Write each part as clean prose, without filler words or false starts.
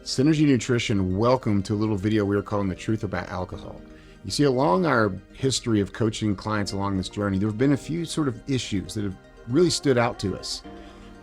Synergy Nutrition, welcome to a little video we are calling The Truth About Alcohol. You see, along our history of coaching clients along this journey, there have been a few sort of issues that have really stood out to us.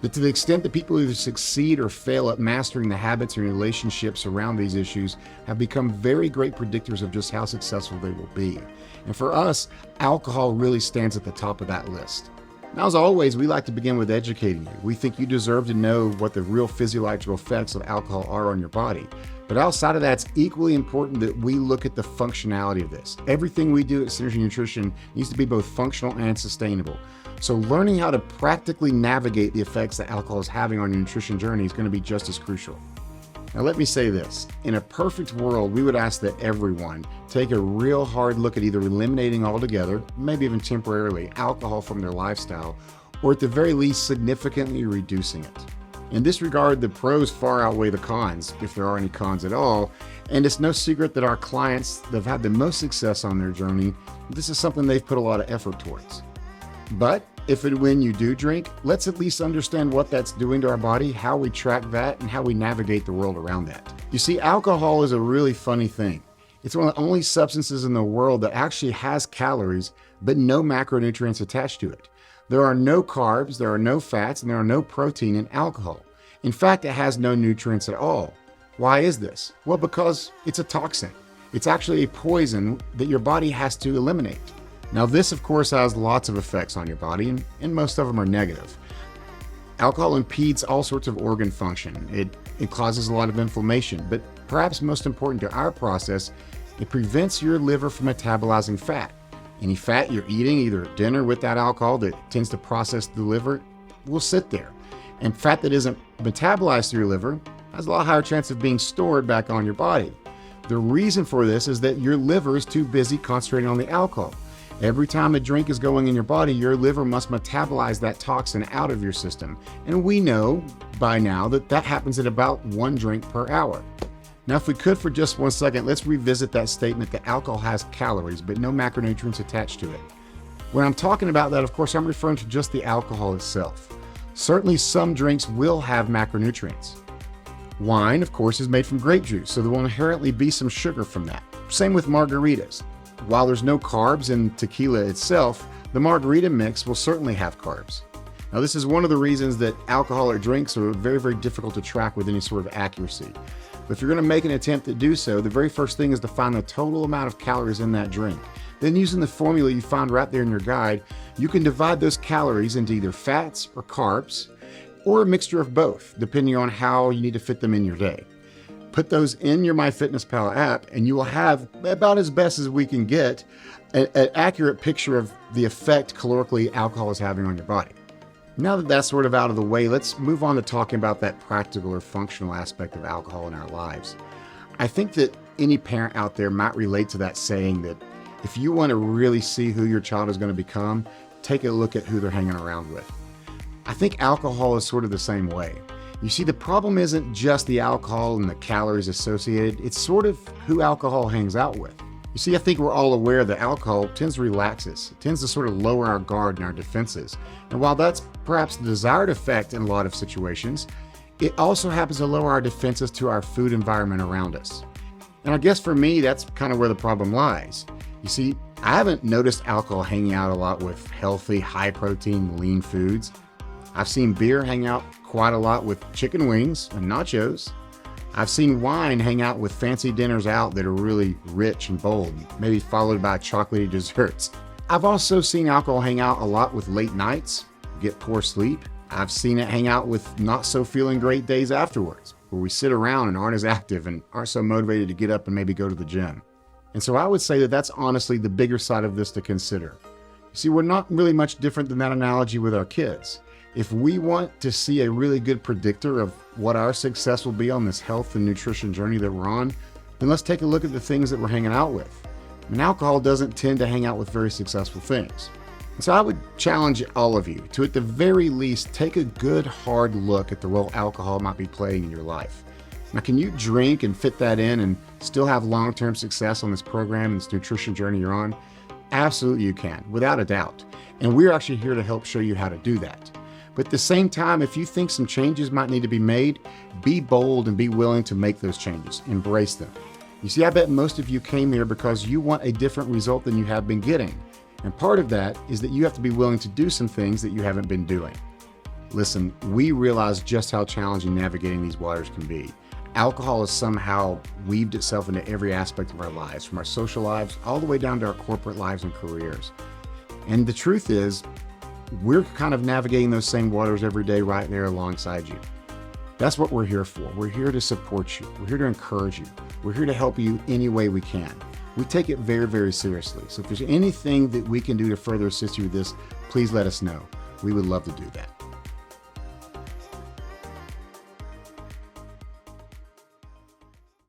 That to the extent that people either succeed or fail at mastering the habits and relationships around these issues have become very great predictors of just how successful they will be. And for us, alcohol really stands at the top of that list. Now, as always, we like to begin with educating you. We think you deserve to know what the real physiological effects of alcohol are on your body. But outside of that, it's equally important that we look at the functionality of this. Everything we do at Synergy Nutrition needs to be both functional and sustainable. So learning how to practically navigate the effects that alcohol is having on your nutrition journey is going to be just as crucial. Now, let me say this. In a perfect world, we would ask that everyone take a real hard look at either eliminating altogether, maybe even temporarily, alcohol from their lifestyle, or at the very least, significantly reducing it. In this regard, the pros far outweigh the cons, if there are any cons at all, and it's no secret that our clients that have had the most success on their journey, this is something they've put a lot of effort towards. But if and when you do drink, let's at least understand what that's doing to our body, how we track that, and how we navigate the world around that. You see, alcohol is a really funny thing. It's one of the only substances in the world that actually has calories, but no macronutrients attached to it. There are no carbs, there are no fats, and there are no protein in alcohol. In fact, it has no nutrients at all. Why is this? Well, because it's a toxin. It's actually a poison that your body has to eliminate. Now, this, of course, has lots of effects on your body, and most of them are negative. Alcohol impedes all sorts of organ function. It causes a lot of inflammation, but perhaps most important to our process, it prevents your liver from metabolizing fat. Any fat you're eating, either at dinner with that alcohol that tends to process the liver, will sit there. And fat that isn't metabolized through your liver has a lot higher chance of being stored back on your body. The reason for this is that your liver is too busy concentrating on the alcohol. Every time a drink is going in your body, your liver must metabolize that toxin out of your system. And we know by now that that happens at about 1 drink per hour. Now, if we could for just 1 second, let's revisit that statement that alcohol has calories, but no macronutrients attached to it. When I'm talking about that, of course, I'm referring to just the alcohol itself. Certainly some drinks will have macronutrients. Wine, of course, is made from grape juice, so there will inherently be some sugar from that. Same with margaritas. While there's no carbs in tequila itself, the margarita mix will certainly have carbs. Now, this is one of the reasons that alcoholic drinks are very, very difficult to track with any sort of accuracy. But if you're going to make an attempt to do so, the very first thing is to find the total amount of calories in that drink. Then, using the formula you find right there in your guide, you can divide those calories into either fats or carbs, or a mixture of both, depending on how you need to fit them in your day. Put those in your MyFitnessPal app, and you will have, about as best as we can get, an accurate picture of the effect calorically alcohol is having on your body. Now that that's sort of out of the way, let's move on to talking about that practical or functional aspect of alcohol in our lives. I think that any parent out there might relate to that saying that if you want to really see who your child is going to become, take a look at who they're hanging around with. I think alcohol is sort of the same way. You see, the problem isn't just the alcohol and the calories associated, it's sort of who alcohol hangs out with. You see, I think we're all aware that alcohol tends to relax us. It tends to sort of lower our guard and our defenses. And while that's perhaps the desired effect in a lot of situations, it also happens to lower our defenses to our food environment around us. And I guess for me, that's kind of where the problem lies. You see, I haven't noticed alcohol hanging out a lot with healthy, high-protein, lean foods. I've seen beer hang out quite a lot with chicken wings and nachos. I've seen wine hang out with fancy dinners out that are really rich and bold, maybe followed by chocolatey desserts. I've also seen alcohol hang out a lot with late nights, get poor sleep. I've seen it hang out with not so feeling great days afterwards, where we sit around and aren't as active and aren't so motivated to get up and maybe go to the gym. And so I would say that that's honestly the bigger side of this to consider. You see, we're not really much different than that analogy with our kids. If we want to see a really good predictor of what our success will be on this health and nutrition journey that we're on, then let's take a look at the things that we're hanging out with. And alcohol doesn't tend to hang out with very successful things. And so I would challenge all of you to, at the very least, take a good hard look at the role alcohol might be playing in your life. Now, can you drink and fit that in and still have long-term success on this program and this nutrition journey you're on? Absolutely you can, without a doubt. And we're actually here to help show you how to do that. But at the same time, if you think some changes might need to be made, be bold and be willing to make those changes. Embrace them. You see, I bet most of you came here because you want a different result than you have been getting. And part of that is that you have to be willing to do some things that you haven't been doing. Listen, we realize just how challenging navigating these waters can be. Alcohol has somehow weaved itself into every aspect of our lives, from our social lives all the way down to our corporate lives and careers. And the truth is, we're kind of navigating those same waters every day right there alongside you. That's what we're here for. We're here to support you. We're here to encourage you. We're here to help you any way we can. We take it very, very seriously. So if there's anything that we can do to further assist you with this, please let us know. We would love to do that.